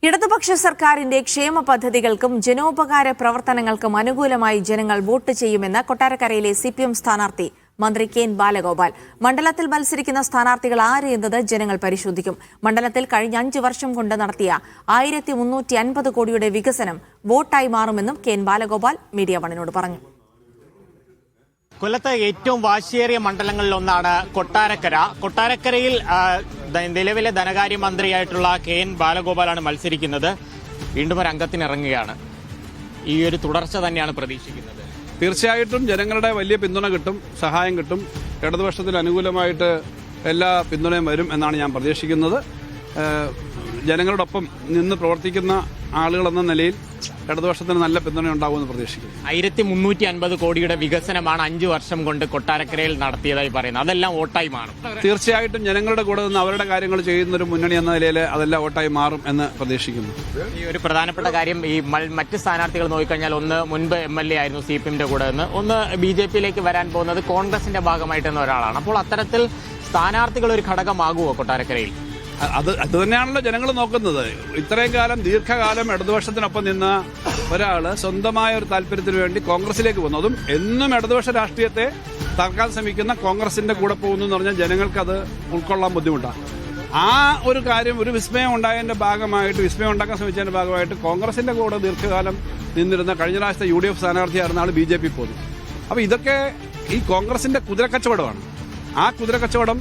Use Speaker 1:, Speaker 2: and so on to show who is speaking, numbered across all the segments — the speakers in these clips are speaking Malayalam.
Speaker 1: ഇടതുപക്ഷ സർക്കാരിന്റെ ക്ഷേമ പദ്ധതികൾക്കും ജനോപകാര പ്രവർത്തനങ്ങൾക്കും അനുകൂലമായി ജനങ്ങൾ വോട്ട് ചെയ്യുമെന്ന് കൊട്ടാരക്കരയിലെ സിപിഎം സ്ഥാനാർത്ഥി മന്ത്രി കെ.എൻ. ബാലഗോപാൽ. മണ്ഡലത്തിൽ മത്സരിക്കുന്ന സ്ഥാനാർത്ഥികൾ ആര് എന്നത് ജനങ്ങൾ പരിശോധിക്കും. മണ്ഡലത്തിൽ കഴിഞ്ഞ 5 വർഷം കൊണ്ട് നടത്തിയ 1350 കോടിയുടെ വികസനം വോട്ടായി മാറുമെന്നും കെ.എൻ. ബാലഗോപാൽ മീഡിയ വണ്ണിനോട് പറഞ്ഞു.
Speaker 2: കൊല്ലത്ത് ഏറ്റവും വാശിയേറിയ മണ്ഡലങ്ങളിൽ ഒന്നാണ് കൊട്ടാരക്കര. കൊട്ടാരക്കരയിൽ നിലവിലെ ധനകാര്യമന്ത്രിയായിട്ടുള്ള കെ.എൻ. ബാലഗോപാലാണ് മത്സരിക്കുന്നത്. വീണ്ടും ഒരു അംഗത്തിനിറങ്ങുകയാണ്. ഈ ഒരു തുടർച്ച തന്നെയാണ് പ്രതീക്ഷിക്കുന്നത്.
Speaker 3: തീർച്ചയായിട്ടും ജനങ്ങളുടെ വലിയ പിന്തുണ കിട്ടും, സഹായം കിട്ടും. ഇടതുപക്ഷത്തിന് അനുകൂലമായിട്ട് എല്ലാ പിന്തുണയും വരും എന്നാണ് ഞാൻ പ്രതീക്ഷിക്കുന്നത്. ജനങ്ങളോടൊപ്പം നിന്ന് പ്രവർത്തിക്കുന്ന ആളുകളെന്ന നിലയിൽ ഇടതുപക്ഷത്തിന് നല്ല പിന്തുണ ഉണ്ടാകുമെന്ന് പ്രതീക്ഷിക്കുന്നു.
Speaker 2: 1350 കോടിയുടെ വികസനമാണ് 5 വർഷം കൊണ്ട് കൊട്ടാരക്കരയിൽ നടത്തിയതായി പറയുന്നത്. അതെല്ലാം വോട്ടായി മാറും.
Speaker 3: തീർച്ചയായിട്ടും ജനങ്ങളുടെ കൂടെ നിന്ന് അവരുടെ കാര്യങ്ങൾ ചെയ്യുന്ന ഒരു മുന്നണി എന്ന നിലയിൽ അതെല്ലാം വോട്ടായി മാറും എന്ന് പ്രതീക്ഷിക്കുന്നു.
Speaker 2: ഈ ഒരു പ്രധാനപ്പെട്ട കാര്യം, ഈ മറ്റ് സ്ഥാനാർത്ഥികൾ നോക്കിക്കഴിഞ്ഞാൽ ഒന്ന് മുൻപ് MLA ആയിരുന്നു CPMന്റെ കൂടെ നിന്ന്, ഒന്ന് BJPയിലേക്ക് വരാൻ പോകുന്നത് കോൺഗ്രസിന്റെ ഭാഗമായിട്ടെന്ന ഒരാളാണ്. അപ്പോൾ അത്തരത്തിൽ സ്ഥാനാർത്ഥികൾ ഒരു ഘടകമാകുമോ കൊട്ടാരക്കരയിൽ?
Speaker 3: അത് തന്നെയാണല്ലോ ജനങ്ങൾ നോക്കുന്നത്. ഇത്രയും കാലം ദീർഘകാലം ഇടതുപക്ഷത്തിനൊപ്പം നിന്ന ഒരാൾ സ്വന്തമായ ഒരു താല്പര്യത്തിന് വേണ്ടി കോൺഗ്രസിലേക്ക് വന്നു. അതും എന്നും ഇടതുപക്ഷ രാഷ്ട്രീയത്തെ തകർക്കാൻ ശ്രമിക്കുന്ന കോൺഗ്രസിന്റെ കൂടെ പോകുന്നു എന്ന് പറഞ്ഞാൽ ജനങ്ങൾക്കത് ഉൾക്കൊള്ളാൻ ബുദ്ധിമുട്ടാണ്. ആ ഒരു കാര്യം, ഒരു വിസ്മയം ഉണ്ടായതിന്റെ ഭാഗമായിട്ട്, വിസ്മയം ഉണ്ടാക്കാൻ ശ്രമിച്ചതിന്റെ ഭാഗമായിട്ട് കോൺഗ്രസിന്റെ കൂടെ ദീർഘകാലം നിന്നിരുന്ന കഴിഞ്ഞ പ്രാവശ്യത്തെ UDF സ്ഥാനാർത്ഥിയായിരുന്ന ആൾ BJP പോന്നു. അപ്പൊ ഇതൊക്കെ ഈ കോൺഗ്രസിന്റെ കുതിരക്കച്ചവടമാണ്. ആ കുതിരക്കച്ചവടം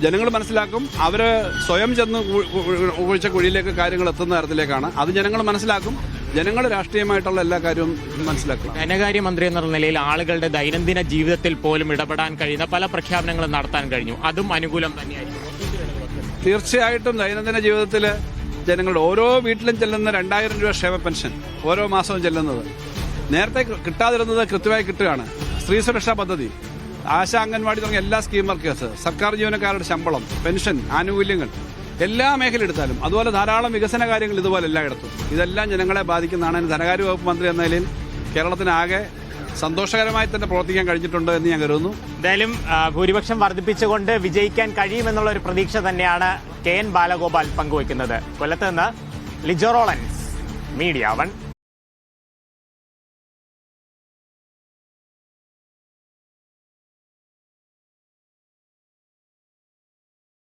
Speaker 3: ജനങ്ങൾ മനസ്സിലാക്കും. അവര് സ്വയം ചെന്ന് ഒഴിച്ച കുഴിയിലേക്ക് കാര്യങ്ങൾ എത്തുന്ന തരത്തിലേക്കാണ്. അത് ജനങ്ങൾ മനസ്സിലാക്കും. ജനങ്ങൾ രാഷ്ട്രീയമായിട്ടുള്ള എല്ലാ കാര്യവും മനസ്സിലാക്കും.
Speaker 2: ധനകാര്യമന്ത്രി എന്ന നിലയിൽ ആളുകളുടെ ദൈനംദിന ജീവിതത്തിൽ പോലും ഇടപെടാൻ കഴിയുന്ന പല പ്രഖ്യാപനങ്ങളും നടത്താൻ കഴിഞ്ഞു. അതും അനുകൂലം തന്നെയായിരിക്കും.
Speaker 3: തീർച്ചയായിട്ടും ദൈനംദിന ജീവിതത്തിൽ ജനങ്ങളുടെ ഓരോ വീട്ടിലും ചെല്ലുന്ന 2000 രൂപ ക്ഷേമ പെൻഷൻ ഓരോ മാസവും ചെല്ലുന്നത് നേരത്തെ കിട്ടാതിരുന്നത് കൃത്യമായി കിട്ടുകയാണ്. സ്ത്രീ സുരക്ഷാ പദ്ധതി, ആശാ അംഗൻവാടി തുടങ്ങിയ എല്ലാ സ്കീം വർക്കേഴ്സ്, സർക്കാർ ജീവനക്കാരുടെ ശമ്പളം, പെൻഷൻ, ആനുകൂല്യങ്ങൾ എല്ലാ മേഖല എടുത്താലും, അതുപോലെ ധാരാളം വികസന കാര്യങ്ങൾ ഇതുപോലെ എല്ലായിടത്തും ഇതെല്ലാം ജനങ്ങളെ ബാധിക്കുന്നതാണ്. ധനകാര്യ വകുപ്പ് മന്ത്രി എന്ന നിലയിൽ കേരളത്തിനാകെ സന്തോഷകരമായി തന്നെ പ്രവർത്തിക്കാൻ കഴിഞ്ഞിട്ടുണ്ട് എന്ന് ഞാൻ കരുതുന്നു.
Speaker 2: എന്തായാലും ഭൂരിപക്ഷം വർദ്ധിപ്പിച്ചുകൊണ്ട് വിജയിക്കാൻ കഴിയുമെന്നുള്ള ഒരു പ്രതീക്ഷ തന്നെയാണ് കെ.എൻ. ബാലഗോപാൽ പങ്കുവയ്ക്കുന്നത്. കൊല്ലത്ത് നിന്ന് ലിജോ റോളൻസ്, മീഡിയ 1.